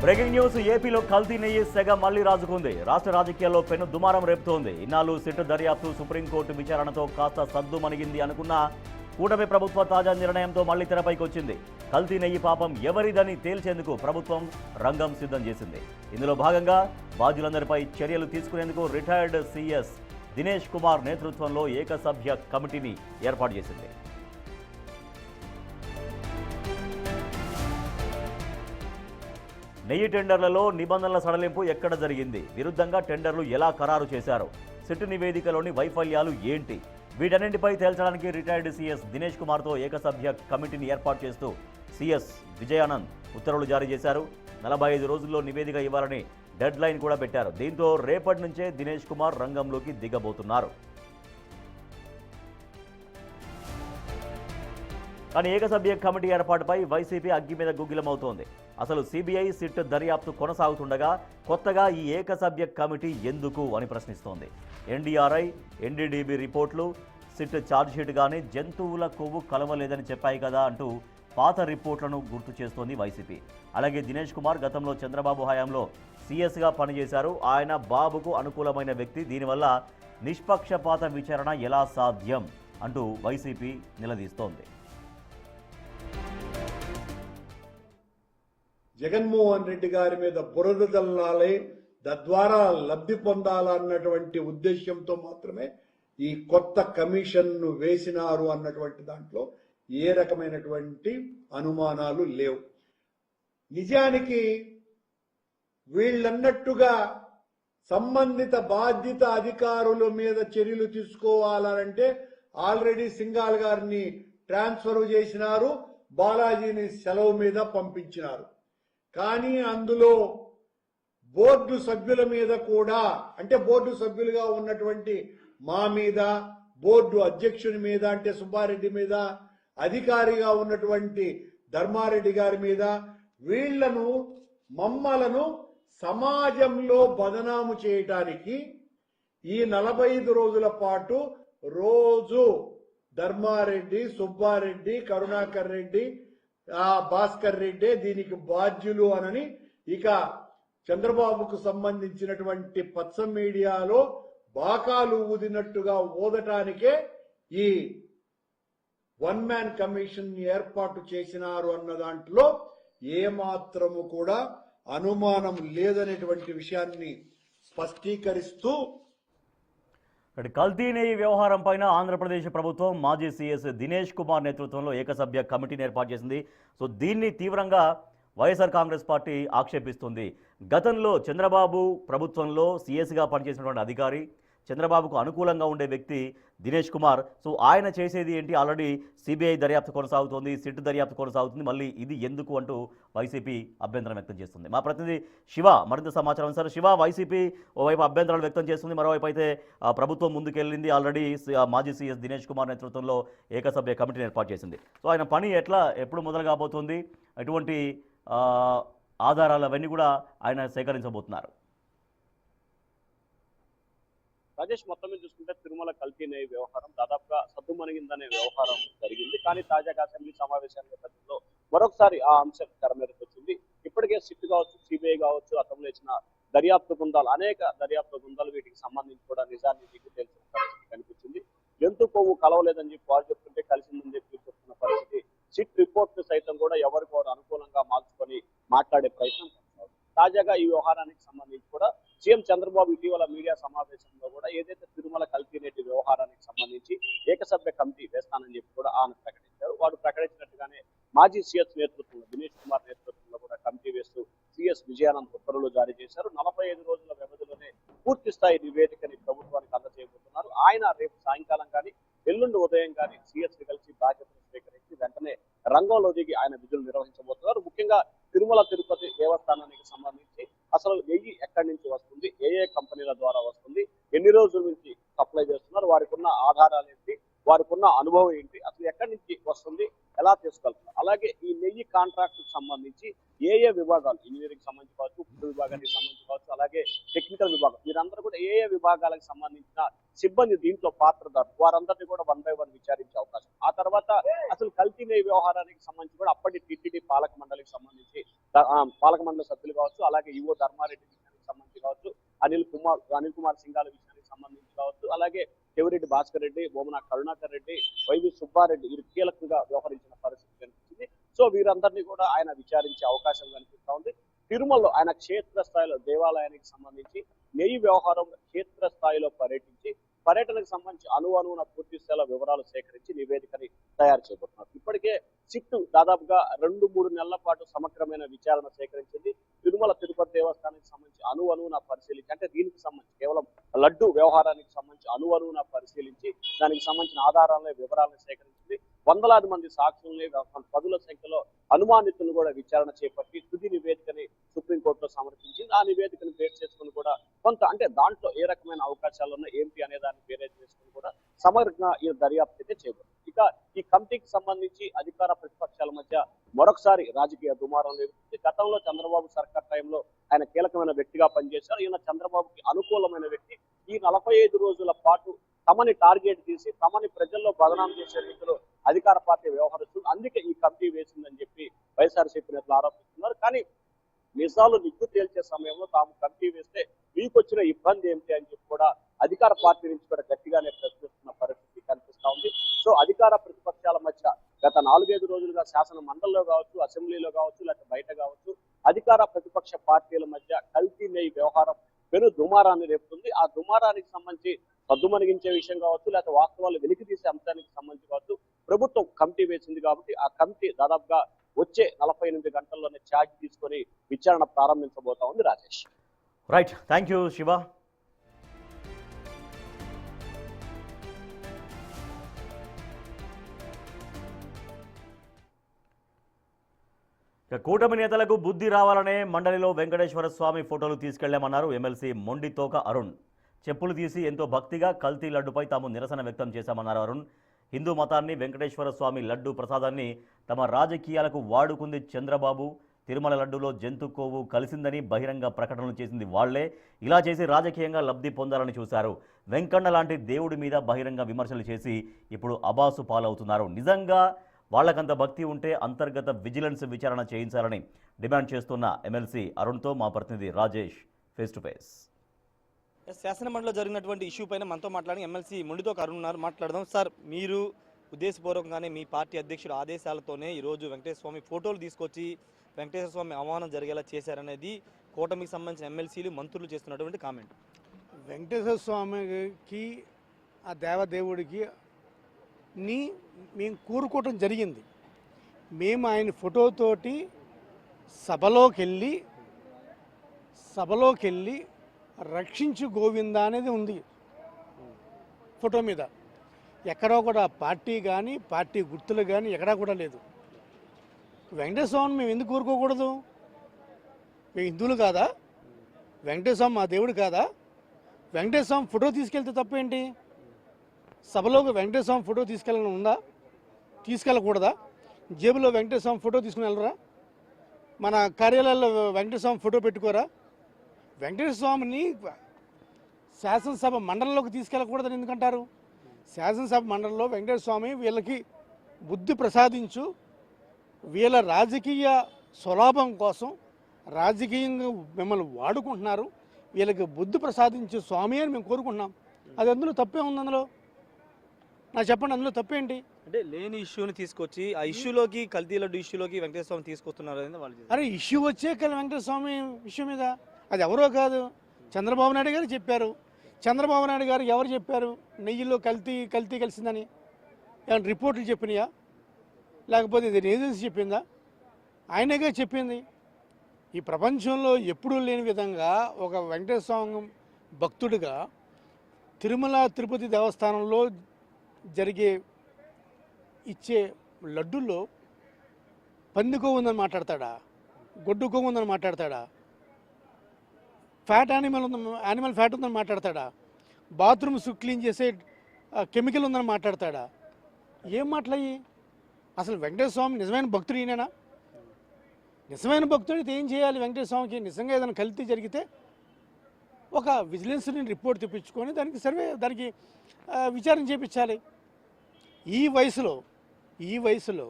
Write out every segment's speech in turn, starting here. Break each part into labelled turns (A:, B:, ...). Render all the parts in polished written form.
A: Breaking news. ఏపీలో కల్తీ నెయ్యి సెగ మళ్లీ రాజుకుంది. రాష్ట్ర రాజకీయాల్లో పెను దుమారం రేపుతోంది. ఇన్నాళ్ళు సిట్ దర్యాప్తు, సుప్రీంకోర్టు విచారణతో కాస్త సద్దు మణిగింది అనుకున్న కూటమి ప్రభుత్వ తాజా నిర్ణయంతో మళ్లీ తెరపైకి వచ్చింది. కల్తీ నెయ్యి పాపం ఎవరిదని తేల్చేందుకు ప్రభుత్వం రంగం సిద్ధం చేసింది. ఇందులో భాగంగా బాధ్యులందరిపై చర్యలు తీసుకునేందుకు రిటైర్డ్ సీఎస్ దినేష్ కుమార్ నేతృత్వంలో ఏకసభ్య కమిటీని ఏర్పాటు చేసింది. నెయ్యి టెండర్లలో నిబంధనల సడలింపు ఎక్కడ జరిగింది? విరుద్ధంగా టెండర్లు ఎలా ఖరారు చేశారు? సిట్ నివేదికలోని వైఫల్యాలు ఏంటి? వీటన్నింటిపై తేల్చడానికి రిటైర్డ్ సీఎస్ దినేష్ కుమార్తో ఏకసభ్య కమిటీని ఏర్పాటు చేస్తూ సీఎస్ విజయానంద్ ఉత్తర్వులు జారీ చేశారు. 45 రోజుల్లో నివేదిక ఇవ్వాలని డెడ్ లైన్ కూడా పెట్టారు. దీంతో రేపటి నుంచే దినేష్ కుమార్ రంగంలోకి దిగబోతున్నారు. కానీ ఏకసభ్య కమిటీ ఏర్పాటుపై వైసీపీ అగ్గి మీద గుగ్గిలమవుతోంది. అసలు సిబిఐ సిట్ దర్యాప్తు కొనసాగుతుండగా కొత్తగా ఈ ఏకసభ్య కమిటీ ఎందుకు అని ప్రశ్నిస్తోంది. ఎన్డీఆర్ఐ, ఎన్డీడీబీ రిపోర్ట్లు, సిట్ ఛార్జ్షీట్ కానీ జంతువుల కొవ్వు కలవలేదని చెప్పాయి కదా అంటూ పాత రిపోర్ట్లను గుర్తు చేస్తోంది వైసీపీ. అలాగే దినేష్ కుమార్ గతంలో చంద్రబాబు హయాంలో సీఎస్గా పనిచేశారు. ఆయన బాబుకు అనుకూలమైన వ్యక్తి. దీనివల్ల నిష్పక్షపాత విచారణ ఎలా సాధ్యం అంటూ వైసీపీ నిలదీస్తోంది.
B: జగన్మోహన్ రెడ్డి గారి మీద బురద జల్లాలి, తద్వారా లబ్ధి పొందాలన్నటువంటి ఉద్దేశంతో మాత్రమే ఈ కొత్త కమిషన్ను వేసినారు అన్నటువంటి దాంట్లో ఏ రకమైనటువంటి అనుమానాలు లేవు. నిజానికి వీళ్ళన్నట్టుగా సంబంధిత బాధ్యత అధికారుల మీద చర్యలు తీసుకోవాలంటే ఆల్రెడీ సింఘాల్ గారిని ట్రాన్స్ఫర్ చేసినారు, బాలాజీని సెలవు మీద పంపించినారు. కానీ అందులో బోర్డు సభ్యుల మీద కూడా, అంటే బోర్డు సభ్యులుగా ఉన్నటువంటి మా మీద, బోర్డు అధ్యక్షుని మీద అంటే సుబ్బారెడ్డి మీద, అధికారిగా ఉన్నటువంటి ధర్మారెడ్డి గారి మీద, వీళ్లను మమ్మలను సమాజంలో బదనాము చేయటానికి ఈ 45 రోజుల పాటు రోజు ధర్మారెడ్డి, సుబ్బారెడ్డి, కరుణాకర్ రెడ్డి, భాస్కర్ రెడ్డి దీనికి బాధ్యులు అనని ఇక చంద్రబాబుకు సంబంధించినటువంటి పచ్చ మీడియాలో బాకాలు ఊదినట్టుగా ఊదటానికే ఈ వన్ మ్యాన్ కమిషన్ ఏర్పాటు చేసినారు అన్న దాంట్లో ఏమాత్రము కూడా అనుమానం లేదనేటువంటి విషయాన్ని స్పష్టీకరిస్తూ
A: కల్తీ నెయ్యి వ్యవహారం పైన ఆంధ్రప్రదేశ్ ప్రభుత్వం మాజీ సీఎస్ దినేష్ కుమార్ నేతృత్వంలో ఏకసభ్య కమిటీని ఏర్పాటు చేసింది. సో దీన్ని తీవ్రంగా వైఎస్ఆర్ కాంగ్రెస్ పార్టీ ఆక్షేపిస్తుంది. గతంలో చంద్రబాబు ప్రభుత్వంలో సీఎస్గా పనిచేసినటువంటి అధికారి, చంద్రబాబుకు అనుకూలంగా ఉండే వ్యక్తి దినేష్ కుమార్. సో ఆయన చేసేది ఏంటి? ఆల్రెడీ సిబిఐ దర్యాప్తు కొనసాగుతోంది, సిట్ దర్యాప్తు కొనసాగుతుంది, మళ్ళీ ఇది ఎందుకు అంటూ వైసీపీ అభ్యంతరం వ్యక్తం చేస్తుంది. మా ప్రతినిధి శివ మరింత సమాచారం. సార్ శివ, వైసీపీ ఓవైపు అభ్యంతరాలు వ్యక్తం చేస్తుంది, మరోవైపు అయితే ప్రభుత్వం ముందుకెళ్ళింది. ఆల్రెడీ మాజీ సీఎస్ దినేష్ కుమార్ నేతృత్వంలో ఏకసభ్య కమిటీని ఏర్పాటు చేసింది. సో ఆయన పని ఎప్పుడు మొదలు కాబోతోంది? ఎటువంటి ఆధారాలు అవన్నీ కూడా ఆయన సేకరించబోతున్నారు?
C: రాజేష్, మొత్తం మీద చూసుకుంటే తిరుమల కల్తీ నెయ్యి వ్యవహారం దాదాపుగా సద్దుమణిగిందనే వ్యవహారం జరిగింది. కానీ తాజాగా అసెంబ్లీ సమావేశాల నేపథ్యంలో మరొకసారి ఆ అంశం తెర మీదకి వచ్చింది. ఇప్పటికే సిట్ కావచ్చు, సిబిఐ కావచ్చు, అతను ఇచ్చిన దర్యాప్తు బృందాలు, అనేక దర్యాప్తు బృందాలు వీటికి సంబంధించి కూడా నిజాన్ని తెలిసిన పరిస్థితి కనిపించింది. జంతు కొవ్వు కలవలేదని చెప్పి వాళ్ళు చెప్తుంటే కలిసిందని చెప్పి చెప్తున్న పరిస్థితి. సిట్ రిపోర్ట్ సైతం కూడా ఎవరికొవరు అనుకూలంగా మార్చుకొని మాట్లాడే ప్రయత్నం చేస్తున్నారు. తాజాగా ఈ వ్యవహారానికి సంబంధించి కూడా సీఎం చంద్రబాబు ఇటీవల మీడియా సమావేశంలో కూడా ఏదైతే తిరుమల కల్తీ నెయ్యి వ్యవహారానికి సంబంధించి ఏకసభ్య కమిటీ వేస్తానని చెప్పి కూడా ఆయన ప్రకటించారు. వారు ప్రకటించినట్టుగానే మాజీ సీఎస్ నేతృత్వంలో దినేష్ కుమార్ నేతృత్వంలో కూడా కమిటీ వేస్తూ సీఎస్ విజయానంద్ ఉత్తర్వులు జారీ చేశారు. 45 రోజుల వ్యవధిలోనే పూర్తి స్థాయి నివేదికని ప్రభుత్వానికి అందజేయబోతున్నారు. ఆయన రేపు సాయంకాలం కానీ ఎల్లుండి ఉదయం కానీ సీఎస్ ని కలిసి బాధ్యతలు స్వీకరించి వెంటనే రంగంలో దిగి ఆయన విధులు నిర్వహించబోతున్నారు. ముఖ్యంగా తిరుమల తిరుపతి దేవస్థానానికి సంబంధించి అసలు నెయ్యి ఎక్కడి నుంచి వస్తుంది, ఏ కంపెనీల ద్వారా వస్తుంది, ఎన్ని రోజుల నుంచి సప్లై చేస్తున్నారు, వారికి ఉన్న ఆధారాలు ఏంటి, వారికి ఉన్న అనుభవం ఏంటి, అసలు ఎక్కడి నుంచి వస్తుంది, ఎలా తీసుకెళ్తున్నారు, అలాగే ఈ నెయ్యి కాంట్రాక్ట్ సంబంధించి ఏ విభాగాలు, ఇంజనీరింగ్ సంబంధించి కావచ్చు, ఫుడ్ విభాగానికి సంబంధించి కావచ్చు, అలాగే టెక్నికల్ విభాగం, వీరందరూ కూడా ఏ విభాగాలకు సంబంధించిన సిబ్బంది దీంట్లో పాత్రదారు, వారందరినీ కూడా 1 by 1 విచారించే అవకాశం. ఆ తర్వాత అసలు కల్తీ నెయ్యి వ్యవహారానికి సంబంధించి కూడా అప్పటి టీటీడీ పాలక మండలికి సంబంధించి పాలక మండలి సభ్యులు కావచ్చు, అలాగే ఈవో ధర్మారెడ్డి విషయానికి సంబంధించి కావచ్చు, అనిల్ కుమార్ సింఘాల విషయానికి సంబంధించి కావచ్చు, అలాగే చెవిరెడ్డి భాస్కర్ రెడ్డి, బొమ్మన కరుణాకర్ రెడ్డి, వైవి సుబ్బారెడ్డి వీరు కీలకంగా వ్యవహరించిన పరిస్థితి కనిపించింది. సో వీరందరినీ కూడా ఆయన విచారించే అవకాశం కనిపిస్తా ఉంది. తిరుమలలో ఆయన క్షేత్రస్థాయిలో దేవాలయానికి సంబంధించి నెయ్యి వ్యవహారం క్షేత్రస్థాయిలో పర్యటనకు సంబంధించి అణువున పూర్తి స్థాయిలో వివరాలు సేకరించి నివేదికని తయారు చేయబోతున్నారు. ఇప్పటికే సిట్టు దాదాపుగా 2-3 నెలల పాటు సమగ్రమైన విచారణ సేకరించింది. తిరుమల తిరుపతి దేవస్థానానికి సంబంధించి అణువున పరిశీలించి, అంటే దీనికి సంబంధించి కేవలం లడ్డు వ్యవహారానికి సంబంధించి అణువున పరిశీలించి దానికి సంబంధించిన ఆధారాలను వివరాలను సేకరించింది. వందలాది మంది సాక్షుల్ని, పదుల సంఖ్యలో అనుమానితులను కూడా విచారణ చేపట్టి తుది నివేదికని సుప్రీంకోర్టులో సమర్పించింది. ఆ నివేదికను బేస్ చేసుకుని కూడా కొంత, అంటే దాంట్లో ఏ రకమైన అవకాశాలు ఉన్నాయి ఏంటి అనే దాన్ని బేరేజ్ చేసుకుని కూడా సమగ్రంగా ఈ దర్యాప్తు అయితే చేయబడింది. ఇక ఈ కమిటీకి సంబంధించి అధికార ప్రతిపక్షాల మధ్య మరొకసారి రాజకీయ దుమారం లేవుతుంది. గతంలో చంద్రబాబు సర్కార్ టైంలో ఆయన కీలకమైన వ్యక్తిగా పనిచేశారు. ఈయన చంద్రబాబుకి అనుకూలమైన వ్యక్తి. ఈ 45 రోజుల పాటు తమని టార్గెట్ తీసి తమని ప్రజల్లో బదనాం చేసే రీతిలో అధికార పార్టీ వ్యవహరిస్తుంది. అందుకే ఈ కమిటీ వేసిందని చెప్పి వైఎస్ఆర్సీపీ నేతలు ఆరోపిస్తున్నారు. కానీ నిజాలు నిగ్గు తేల్చే సమయంలో తాము కమిటీ వేస్తే మీకు వచ్చిన ఇబ్బంది ఏమిటి అని చెప్పి కూడా అధికార పార్టీ నుంచి కూడా గట్టిగానే ప్రశ్నిస్తున్న పరిస్థితి కనిపిస్తా ఉంది. సో అధికార ప్రతిపక్షాల మధ్య గత 4-5 రోజులుగా శాసన మండలిలో కావచ్చు, అసెంబ్లీలో కావచ్చు, లేకపోతే బయట కావచ్చు, అధికార ప్రతిపక్ష పార్టీల మధ్య కల్తీ నెయ్యి వ్యవహారం పెను దుమారాన్ని రేపుతుంది. ఆ దుమారానికి సంబంధించి సద్దుమణిగించే విషయం కావచ్చు, లేకపోతే వాస్తవాలు వెలికి తీసే అంశానికి సంబంధించి కావచ్చు, ప్రభుత్వం కమిటీ వేసింది కాబట్టి ఆ కమిటీ దాదాపుగా వచ్చే 48 గంటల్లోనే ఛార్జ్ తీసుకొని విచారణ ప్రారంభించబోతా ఉంది. Rajesh.
A: Right, thank you Shiva. కూటమి నేతలకు బుద్ధి రావాలనే మండలిలో వెంకటేశ్వర స్వామి ఫోటోలు తీసుకెళ్లామన్నారు ఎమ్మెల్సీ మొండితోక అరుణ్. చెప్పులు తీసి ఎంతో భక్తిగా కల్తీ లడ్డుపై తాము నిరసన వ్యక్తం చేశామన్నారు అరుణ్. హిందూ మతాన్ని, వెంకటేశ్వర స్వామి లడ్డు ప్రసాదాన్ని తమ రాజకీయాలకు వాడుకుంది చంద్రబాబు. తిరుమల లడ్డులో జంతు కొవ్వు కలిసిందని బహిరంగ ప్రకటనలు చేసింది వాళ్లే. ఇలా చేసి రాజకీయంగా లబ్ధి పొందాలని చూశారు. వెంకన్న లాంటి దేవుడి మీద బహిరంగ విమర్శలు చేసి ఇప్పుడు అబాసు పాలవుతున్నారు. నిజంగా వాళ్లకంత భక్తి ఉంటే అంతర్గత విజిలెన్స్ విచారణ చేయించాలని డిమాండ్ చేస్తున్న ఎమ్మెల్సీ అరుణ్తో మా ప్రతినిధి రాజేష్ ఫేస్ టు ఫేస్.
D: శాసనమండలిలో జరిగినటువంటి ఇష్యూ పైన మనతో మాట్లాడి ఎమ్మెల్సీ మొండితోక అరుణ్ ఉన్నారు. మాట్లాడదాం. సార్, మీరు ఉద్దేశపూర్వకంగానే మీ పార్టీ అధ్యక్షుడు ఆదేశాలతోనే ఈరోజు వెంకటేశ్వర స్వామి ఫోటోలు తీసుకొచ్చి వెంకటేశ్వర స్వామి అవమానం జరిగేలా చేశారనేది కూటమికి సంబంధించిన ఎమ్మెల్సీలు, మంత్రులు చేస్తున్నటువంటి కామెంట్.
E: వెంకటేశ్వర స్వామికి, ఆ దేవదేవుడికి మేము కూరుకోవటం జరిగింది. మేము ఆయన ఫోటోతోటి సభలోకి వెళ్ళి రక్షించు గోవింద అనేది ఉంది ఫోటో మీద. ఎక్కడో కూడా పార్టీ కానీ, పార్టీ గుర్తులు కానీ ఎక్కడా కూడా లేదు. వెంకటేశ్వర స్వామిని మేము ఎందుకు కోరుకోకూడదు? మేము హిందువులు కాదా? వెంకటేశ్వర స్వామి మా దేవుడు కాదా? వెంకటేశ్వర స్వామి ఫోటో తీసుకెళ్తే తప్పేంటి? సభలోకి వెంకటేశ్వర స్వామి ఫోటో తీసుకెళ్ళడం ఉందా? తీసుకెళ్ళకూడదా? జేబులో వెంకటేశ్వర స్వామి ఫోటో తీసుకుని వెళ్ళరా? మన కార్యాలయాల్లో వెంకటేశ్వర స్వామి ఫోటో పెట్టుకోరా? వెంకటేశ్వర స్వామిని శాసనసభ మండలంలోకి తీసుకెళ్ళకూడదని ఎందుకంటారు? శాసనసభ మండలిలో వెంకటేశ్వర స్వామి వీళ్ళకి బుద్ధి ప్రసాదించు, వీళ్ళ రాజకీయ స్వలాభం కోసం రాజకీయంగా మిమ్మల్ని వాడుకుంటున్నారు, వీళ్ళకి బుద్ధి ప్రసాదించు స్వామి అని మేము కోరుకుంటున్నాం. అది అందులో తప్పే ఉంది? అందులో నాకు చెప్పండి, అందులో తప్పేంటి?
D: అంటే లేని ఇష్యూని తీసుకొచ్చి ఆ ఇష్యూలోకి, కల్తీ లడ్డు ఇష్యూలోకి వెంకటేశ్వర స్వామి తీసుకొస్తున్నారు అనేది వాళ్ళు.
E: అరే, ఇష్యూ వచ్చే వెంకటేశ్వర స్వామి ఇష్యూ మీద అది ఎవరో కాదు, చంద్రబాబు నాయుడు గారు చెప్పారు. చంద్రబాబు నాయుడు గారు ఎవరు చెప్పారు నెయ్యిలో కల్తీ కలిసిందని? ఏమైనా రిపోర్టులు చెప్పినాయా? లేకపోతే ఇది ఏజెన్సీ చెప్పిందా? ఆయనగా చెప్పింది. ఈ ప్రపంచంలో ఎప్పుడూ లేని విధంగా ఒక వెంకటేశ్వర స్వామి భక్తుడిగా తిరుమల తిరుపతి దేవస్థానంలో ఇచ్చే లడ్డుల్లో పందికో ఉందని మాట్లాడతాడా? గొడ్డుకో ఉందని మాట్లాడతాడా? యానిమల్ ఫ్యాట్ ఉందని మాట్లాడతాడా? బాత్రూమ్స్ క్లీన్ చేసే కెమికల్ ఉందని మాట్లాడతాడా? ఏం మాట్లాయి? అసలు వెంకటేశ్వర స్వామి నిజమైన భక్తుడు ఈయనేనా? నిజమైన భక్తుడికి ఏం చేయాలి? వెంకటేశ్వర స్వామికి నిజంగా ఏదైనా కల్తీ జరిగితే ఒక విజిలెన్స్ని రిపోర్ట్ తెప్పించుకొని దానికి విచారణ చేయించాలి. ఈ వయసులో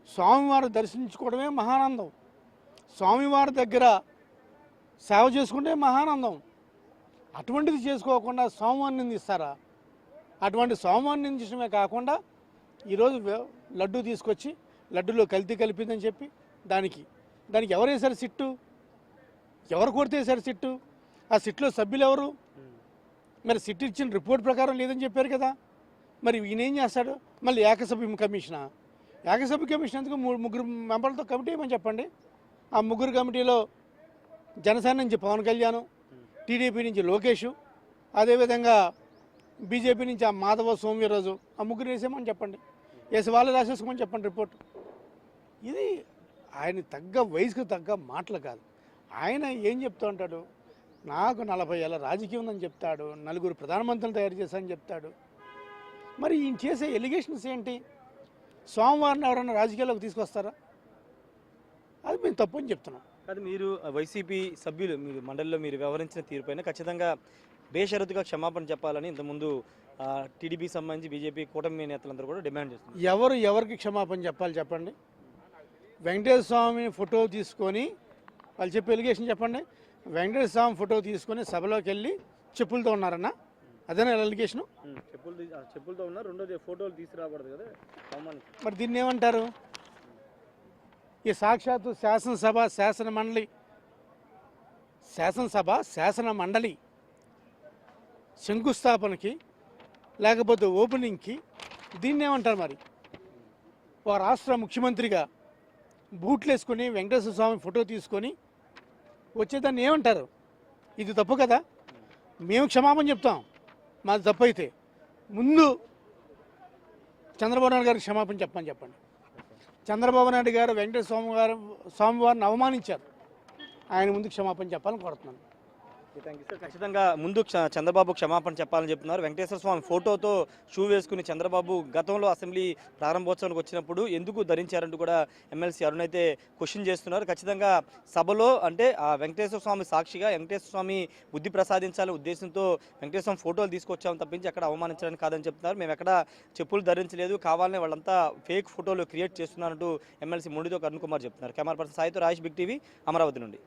E: స్వామివారు దర్శించుకోవడమే మహానందం. స్వామివారి దగ్గర సేవ చేసుకుంటే మహానందం. అటువంటిది చేసుకోకుండా స్వామివారిని నిందిస్తారా? అటువంటి స్వామివారిని నిందించడమే కాకుండా ఈరోజు లడ్డు తీసుకొచ్చి లడ్డులో కల్తీ కలిపిందని చెప్పి దానికి ఎవరు వేశారు సిట్టు? ఎవరు కొడితే వేశారు సిట్టు? ఆ సిట్లో సభ్యులు ఎవరు? మరి సిట్ ఇచ్చిన రిపోర్ట్ ప్రకారం లేదని చెప్పారు కదా. మరి ఈయన ఏం చేస్తాడు? మళ్ళీ ఏకసభ్య కమిషనా? ఏకసభ్య కమిషన్ ఎందుకు? ముగ్గురు మెంబర్లతో కమిటీ ఏమని చెప్పండి. ఆ ముగ్గురు కమిటీలో జనసేన నుంచి పవన్ కళ్యాణ్, టీడీపీ నుంచి లోకేష్, అదేవిధంగా బీజేపీ నుంచి ఆ మాధవ సోమవీర్రాజు, ఆ ముగ్గురు వేసేమని చెప్పండి. వేసి వాళ్ళు రాసేసుకోమని చెప్పండి రిపోర్ట్. ఇది ఆయన తగ్గ వయసుకు తగ్గ మాటలు కాదు. ఆయన ఏం చెప్తూ ఉంటాడు? నాకు 40 ఏళ్ళ రాజకీయం ఉందని చెప్తాడు, 4 ప్రధానమంత్రులు తయారు చేశానని చెప్తాడు. మరి ఈయన చేసే ఎలిగేషన్స్ ఏంటి? సోమవారం ఎవరైనా రాజకీయాల్లోకి తీసుకొస్తారా? అది మేము తప్పు అని చెప్తున్నాం.
D: అది మీరు వైసీపీ సభ్యులు మీరు మండలిలో మీరు వ్యవహరించిన తీరుపైన ఖచ్చితంగా బేషరతుగా క్షమాపణ చెప్పాలని ఇంతకుముందు టీడీపీ సంబంధించి బీజేపీ కూటమి నేతలందరూ కూడా డిమాండ్ చేస్తున్నారు.
E: ఎవరికి క్షమాపణ చెప్పాలి చెప్పండి? వెంకటేశ్వర స్వామి ఫోటో తీసుకొని వాళ్ళు చెప్పే ఎలిగేషన్ చెప్పండి. వెంకటేశ్వర స్వామి ఫోటో తీసుకొని సభలోకి వెళ్ళి చెప్పులతో ఉన్నారన్న, అదేనా ఎలిగేషను?
D: చెప్పులతో ఉన్నారు, రెండోది ఫోటోలు తీసుకురాకూడదు కదా.
E: మరి దీన్ని ఏమంటారు? ఈ సాక్షాత్తు శాసన మండలి శంకుస్థాపనకి లేకపోతే ఓపెనింగ్కి దీన్ని ఏమంటారు? మరి ఒక రాష్ట్ర ముఖ్యమంత్రిగా బూట్లు వేసుకొని వెంకటేశ్వర స్వామి ఫోటో తీసుకొని వచ్చేదాన్ని ఏమంటారు? ఇది తప్పు కదా. మేము క్షమాపణ చెప్తాం మాది తప్పు అయితే. ముందు చంద్రబాబు నాయుడు గారికి క్షమాపణ చెప్పండి. చంద్రబాబు నాయుడు గారు వెంకటేశ్వర స్వామివారిని అవమానించారు, ఆయన ముందు క్షమాపణ చెప్పాలని కోరుతున్నాను.
D: Thank you sir. ఖచ్చితంగా ముందు చంద్రబాబు క్షమాపణ చెప్పాలని చెప్తున్నారు. వెంకటేశ్వర స్వామి ఫోటోతో షూ వేసుకుని చంద్రబాబు గతంలో అసెంబ్లీ ప్రారంభోత్సవానికి వచ్చినప్పుడు ఎందుకు ధరించారంటూ కూడా ఎమ్మెల్సీ అరుణ్ అయితే క్వశ్చన్ చేస్తున్నారు. ఖచ్చితంగా సభలో అంటే ఆ వెంకటేశ్వర స్వామి సాక్షిగా వెంకటేశ్వర స్వామి బుద్ధి ప్రసాదించాలనే ఉద్దేశంతో వెంకటేశ్వర స్వామి ఫోటోలు తీసుకొచ్చామని తప్పించి అక్కడ అవమానించడానికి కాదని చెప్తున్నారు. మేము ఎక్కడ చెప్పులు ధరించలేదు, కావాలనే వాళ్ళంతా ఫేక్ ఫోటోలు క్రియేట్ చేస్తున్నారంటూ ఎమ్మెల్సీ మొండితో అరుణ్ కుమార్ చెప్తున్నారు. కెమెరా పర్సన్ సాయితో రాజేష్, బిగ్ టీవీ, అమరావతి నుండి.